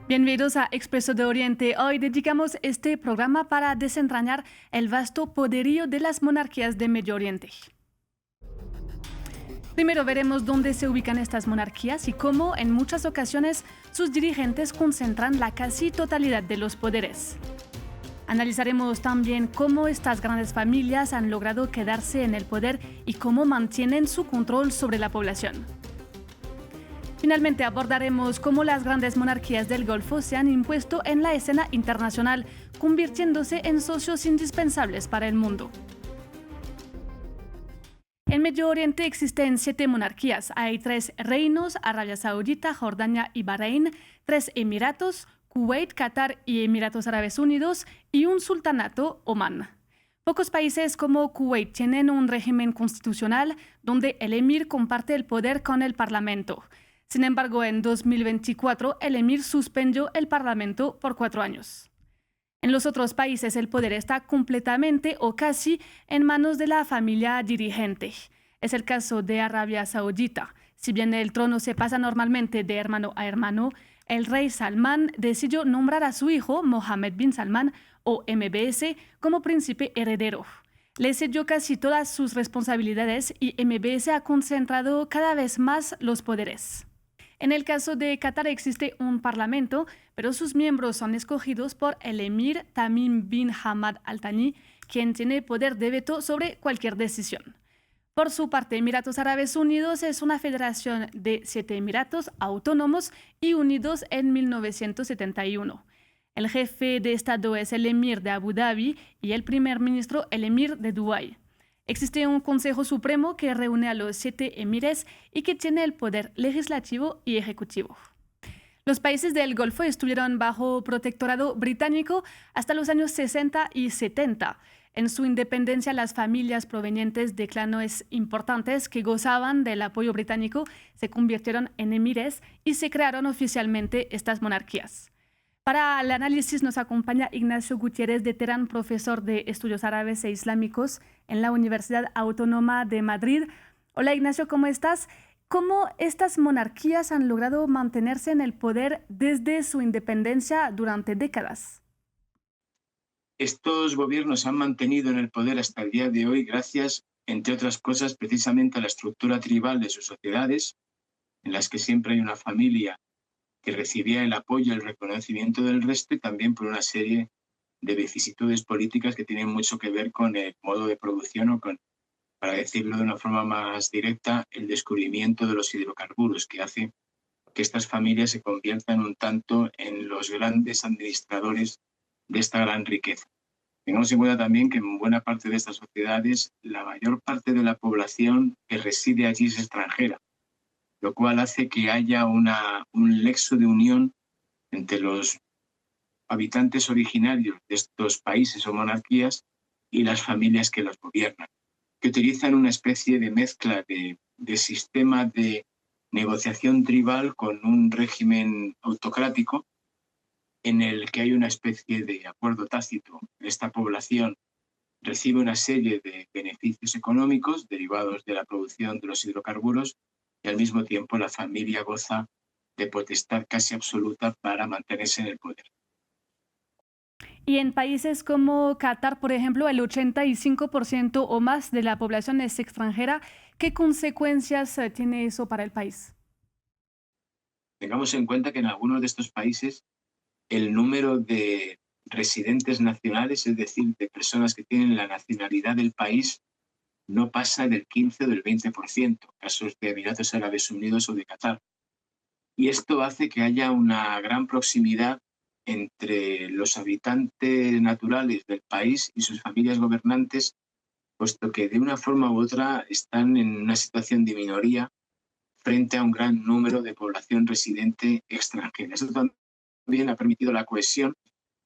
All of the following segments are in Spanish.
Bienvenidos a Expreso de Oriente. Hoy dedicamos este programa para desentrañar el vasto poderío de las monarquías de Medio Oriente. Primero veremos dónde se ubican estas monarquías y cómo, en muchas ocasiones, sus dirigentes concentran la casi totalidad de los poderes. Analizaremos también cómo estas grandes familias han logrado quedarse en el poder y cómo mantienen su control sobre la población. Finalmente abordaremos cómo las grandes monarquías del Golfo se han impuesto en la escena internacional, convirtiéndose en socios indispensables para el mundo. En Medio Oriente existen 7 monarquías. Hay 3 reinos, Arabia Saudita, Jordania y Bahrein, 3 emiratos, Kuwait, Qatar y Emiratos Árabes Unidos, y un sultanato, Omán. Pocos países como Kuwait tienen un régimen constitucional donde el emir comparte el poder con el parlamento. Sin embargo, en 2024, el emir suspendió el parlamento por 4 años. En los otros países, el poder está completamente o casi en manos de la familia dirigente. Es el caso de Arabia Saudita. Si bien el trono se pasa normalmente de hermano a hermano, el rey Salmán decidió nombrar a su hijo, Mohammed bin Salman, o MBS, como príncipe heredero. Le cedió casi todas sus responsabilidades y MBS ha concentrado cada vez más los poderes. En el caso de Qatar existe un parlamento, pero sus miembros son escogidos por el emir Tamim bin Hamad Al Thani, quien tiene poder de veto sobre cualquier decisión. Por su parte, Emiratos Árabes Unidos es una federación de 7 emiratos autónomos y unidos en 1971. El jefe de Estado es el emir de Abu Dhabi y el primer ministro el emir de Dubái. Existe un Consejo Supremo que reúne a los 7 emires y que tiene el poder legislativo y ejecutivo. Los países del Golfo estuvieron bajo protectorado británico hasta los años 60 y 70. En su independencia, las familias provenientes de clanes importantes que gozaban del apoyo británico se convirtieron en emires y se crearon oficialmente estas monarquías. Para el análisis nos acompaña Ignacio Gutiérrez de Terán, profesor de Estudios Árabes e Islámicos en la Universidad Autónoma de Madrid. Hola Ignacio, ¿cómo estás? ¿Cómo estas monarquías han logrado mantenerse en el poder desde su independencia durante décadas? Estos gobiernos se han mantenido en el poder hasta el día de hoy gracias, entre otras cosas, precisamente a la estructura tribal de sus sociedades, en las que siempre hay una familia que recibía el apoyo y el reconocimiento del resto, y también por una serie de vicisitudes políticas que tienen mucho que ver con el modo de producción o con, para decirlo de una forma más directa, el descubrimiento de los hidrocarburos, que hace que estas familias se conviertan un tanto en los grandes administradores de esta gran riqueza. Tengamos en cuenta también que en buena parte de estas sociedades la mayor parte de la población que reside allí es extranjera, lo cual hace que haya un nexo de unión entre los habitantes originarios de estos países o monarquías y las familias que los gobiernan, que utilizan una especie de mezcla de sistema de negociación tribal con un régimen autocrático en el que hay una especie de acuerdo tácito. Esta población recibe una serie de beneficios económicos derivados de la producción de los hidrocarburos y al mismo tiempo la familia goza de potestad casi absoluta para mantenerse en el poder. Y en países como Qatar, por ejemplo, el 85% o más de la población es extranjera. ¿Qué consecuencias tiene eso para el país? Tengamos en cuenta que en algunos de estos países el número de residentes nacionales, es decir, de personas que tienen la nacionalidad del país, no pasa del 15 o del 20%, casos de Emiratos Árabes Unidos o de Qatar. Y esto hace que haya una gran proximidad entre los habitantes naturales del país y sus familias gobernantes, puesto que de una forma u otra están en una situación de minoría frente a un gran número de población residente extranjera. Eso también ha permitido la cohesión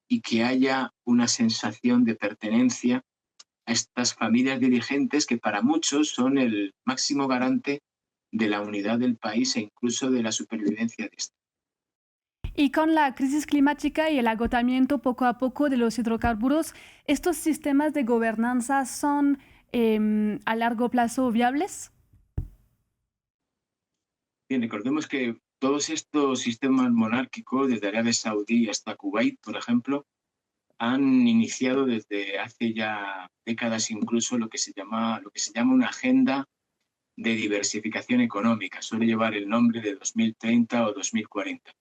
y que haya una sensación de pertenencia a estas familias dirigentes que para muchos son el máximo garante de la unidad del país e incluso de la supervivencia de este. Y con la crisis climática y el agotamiento poco a poco de los hidrocarburos, ¿estos sistemas de gobernanza son a largo plazo viables? Bien, recordemos que todos estos sistemas monárquicos, desde Arabia Saudí hasta Kuwait, por ejemplo, han iniciado desde hace ya décadas incluso lo que se llama una agenda de diversificación económica. Suele llevar el nombre de 2030 o 2040.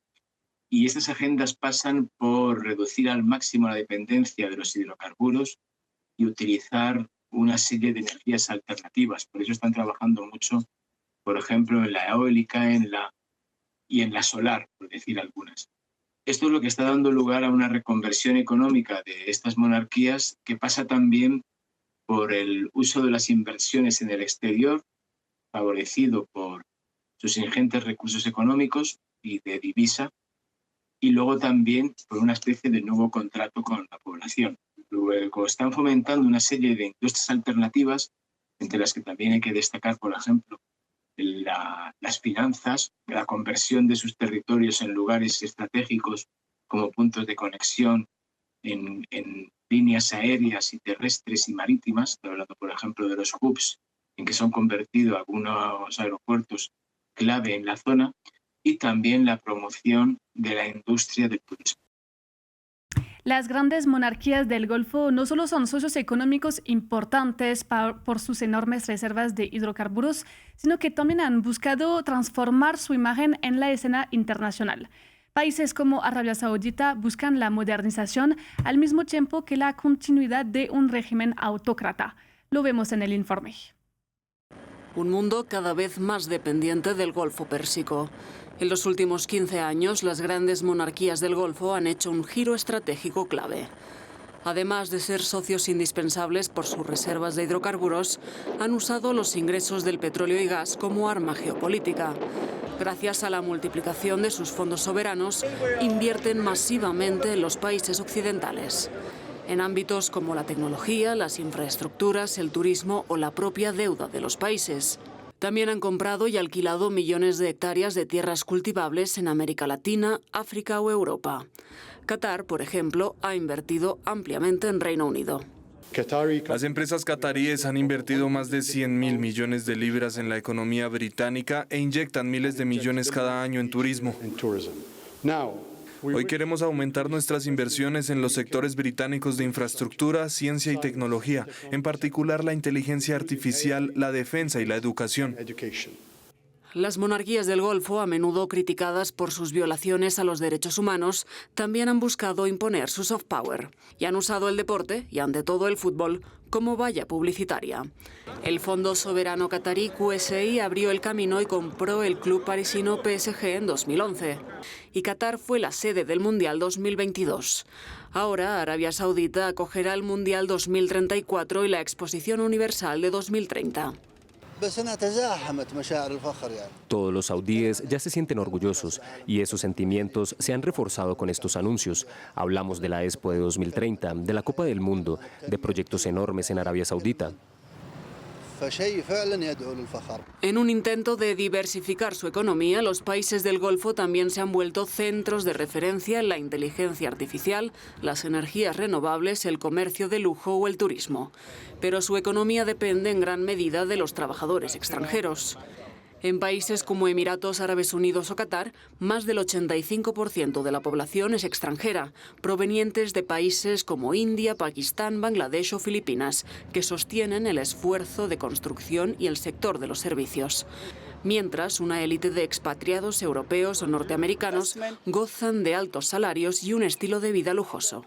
Y estas agendas pasan por reducir al máximo la dependencia de los hidrocarburos y utilizar una serie de energías alternativas. Por eso están trabajando mucho, por ejemplo, en la eólica y en la solar, por decir algunas. Esto es lo que está dando lugar a una reconversión económica de estas monarquías, que pasa también por el uso de las inversiones en el exterior, favorecido por sus ingentes recursos económicos y de divisa, y luego también por una especie de nuevo contrato con la población. Luego están fomentando una serie de industrias alternativas, entre las que también hay que destacar, por ejemplo, las finanzas, la conversión de sus territorios en lugares estratégicos como puntos de conexión en líneas aéreas y terrestres y marítimas. Estoy hablando, por ejemplo, de los hubs en que son convertidos algunos aeropuertos clave en la zona, y también la promoción de la industria del turismo. Las grandes monarquías del Golfo no solo son socios económicos importantes por sus enormes reservas de hidrocarburos, sino que también han buscado transformar su imagen en la escena internacional. Países como Arabia Saudita buscan la modernización al mismo tiempo que la continuidad de un régimen autócrata. Lo vemos en el informe. Un mundo cada vez más dependiente del Golfo Pérsico. En los últimos 15 años, las grandes monarquías del Golfo han hecho un giro estratégico clave. Además de ser socios indispensables por sus reservas de hidrocarburos, han usado los ingresos del petróleo y gas como arma geopolítica. Gracias a la multiplicación de sus fondos soberanos, invierten masivamente en los países occidentales, en ámbitos como la tecnología, las infraestructuras, el turismo o la propia deuda de los países. También han comprado y alquilado millones de hectáreas de tierras cultivables en América Latina, África o Europa. Qatar, por ejemplo, ha invertido ampliamente en Reino Unido. Las empresas cataríes han invertido más de 100.000 millones de libras en la economía británica e inyectan miles de millones cada año en turismo. Hoy queremos aumentar nuestras inversiones en los sectores británicos de infraestructura, ciencia y tecnología, en particular la inteligencia artificial, la defensa y la educación. Las monarquías del Golfo, a menudo criticadas por sus violaciones a los derechos humanos, también han buscado imponer su soft power y han usado el deporte, y ante todo el fútbol, como valla publicitaria. El Fondo Soberano Qatarí QSI abrió el camino y compró el club parisino PSG en 2011. Y Qatar fue la sede del Mundial 2022. Ahora Arabia Saudita acogerá el Mundial 2034 y la Exposición Universal de 2030. Todos los saudíes ya se sienten orgullosos y esos sentimientos se han reforzado con estos anuncios. Hablamos de la Expo de 2030, de la Copa del Mundo, de proyectos enormes en Arabia Saudita. En un intento de diversificar su economía, los países del Golfo también se han vuelto centros de referencia en la inteligencia artificial, las energías renovables, el comercio de lujo o el turismo. Pero su economía depende en gran medida de los trabajadores extranjeros. En países como Emiratos Árabes Unidos o Qatar, más del 85% de la población es extranjera, provenientes de países como India, Pakistán, Bangladesh o Filipinas, que sostienen el esfuerzo de construcción y el sector de los servicios. Mientras, una élite de expatriados europeos o norteamericanos gozan de altos salarios y un estilo de vida lujoso.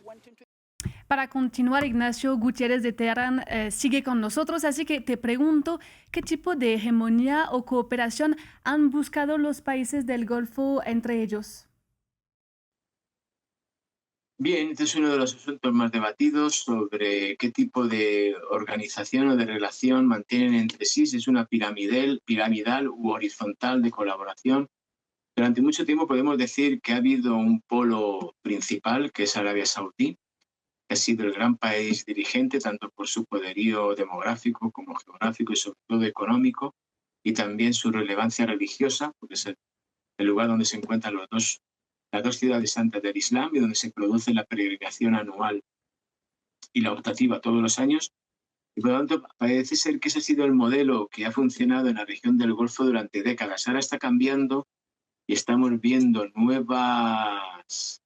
Para continuar, Ignacio Gutiérrez de Teherán sigue con nosotros, así que te pregunto, ¿qué tipo de hegemonía o cooperación han buscado los países del Golfo entre ellos? Bien, este es uno de los asuntos más debatidos sobre qué tipo de organización o de relación mantienen entre sí, si es una piramidal u horizontal de colaboración. Durante mucho tiempo podemos decir que ha habido un polo principal, que es Arabia Saudí, que ha sido el gran país dirigente, tanto por su poderío demográfico como geográfico y sobre todo económico, y también su relevancia religiosa, porque es el lugar donde se encuentran las dos ciudades santas del Islam y donde se produce la peregrinación anual y la optativa todos los años. Y por lo tanto, parece ser que ese ha sido el modelo que ha funcionado en la región del Golfo durante décadas. Ahora está cambiando y estamos viendo nuevas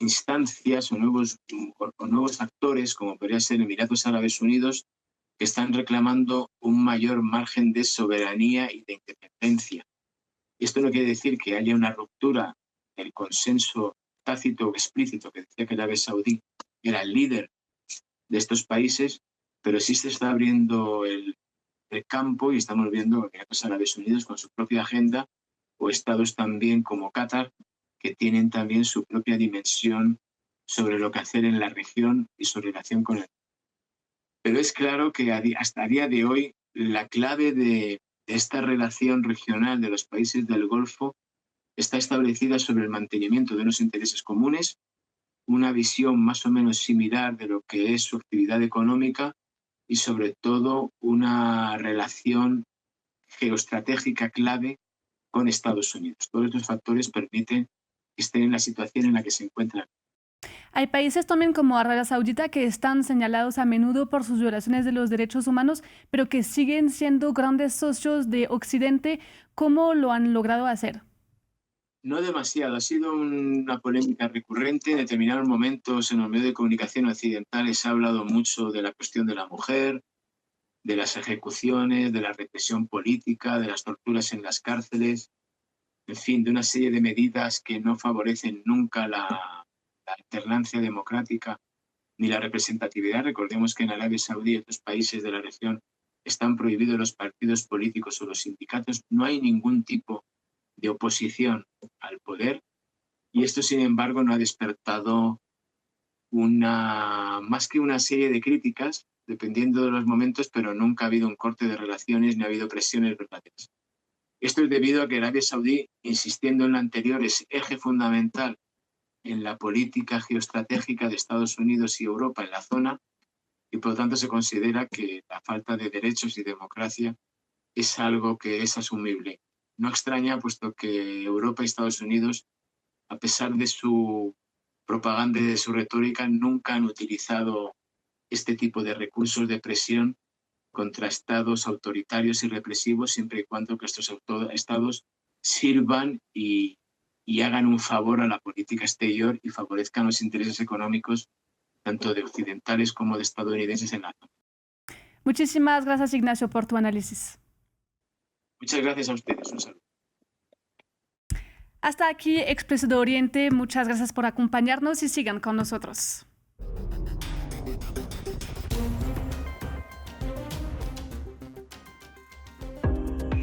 instancias o nuevos actores, como podría ser Emiratos Árabes Unidos, que están reclamando un mayor margen de soberanía y de independencia. Esto no quiere decir que haya una ruptura del consenso tácito o explícito que decía que Arabia Saudí era el líder de estos países, pero sí se está abriendo el campo y estamos viendo Emiratos Árabes Unidos con su propia agenda, o estados también como Qatar, que tienen también su propia dimensión sobre lo que hacer en la región y su relación con el. Pero es claro que hasta el día de hoy la clave de esta relación regional de los países del Golfo está establecida sobre el mantenimiento de unos intereses comunes, una visión más o menos similar de lo que es su actividad económica y sobre todo una relación geoestratégica clave con Estados Unidos. Todos estos factores permiten que estén en la situación en la que se encuentran. Hay países también como Arabia Saudita que están señalados a menudo por sus violaciones de los derechos humanos, pero que siguen siendo grandes socios de Occidente. ¿Cómo lo han logrado hacer? No demasiado. Ha sido una polémica recurrente. En determinados momentos en los medios de comunicación occidentales se ha hablado mucho de la cuestión de la mujer, de las ejecuciones, de la represión política, de las torturas en las cárceles, en fin, de una serie de medidas que no favorecen nunca la alternancia democrática ni la representatividad. Recordemos que en Arabia Saudí y otros países de la región están prohibidos los partidos políticos o los sindicatos. No hay ningún tipo de oposición al poder y esto, sin embargo, no ha despertado más que una serie de críticas, dependiendo de los momentos, pero nunca ha habido un corte de relaciones ni ha habido presiones verdaderas. Esto es debido a que Arabia Saudí, insistiendo en lo anterior, es eje fundamental en la política geoestratégica de Estados Unidos y Europa en la zona y por lo tanto se considera que la falta de derechos y democracia es algo que es asumible. No extraña, puesto que Europa y Estados Unidos, a pesar de su propaganda y de su retórica, nunca han utilizado este tipo de recursos de presión contra estados autoritarios y represivos, siempre y cuando que estos estados sirvan y hagan un favor a la política exterior y favorezcan los intereses económicos tanto de occidentales como de estadounidenses en la zona. Muchísimas gracias, Ignacio, por tu análisis. Muchas gracias a ustedes. Un saludo. Hasta aquí, Expreso de Oriente. Muchas gracias por acompañarnos y sigan con nosotros.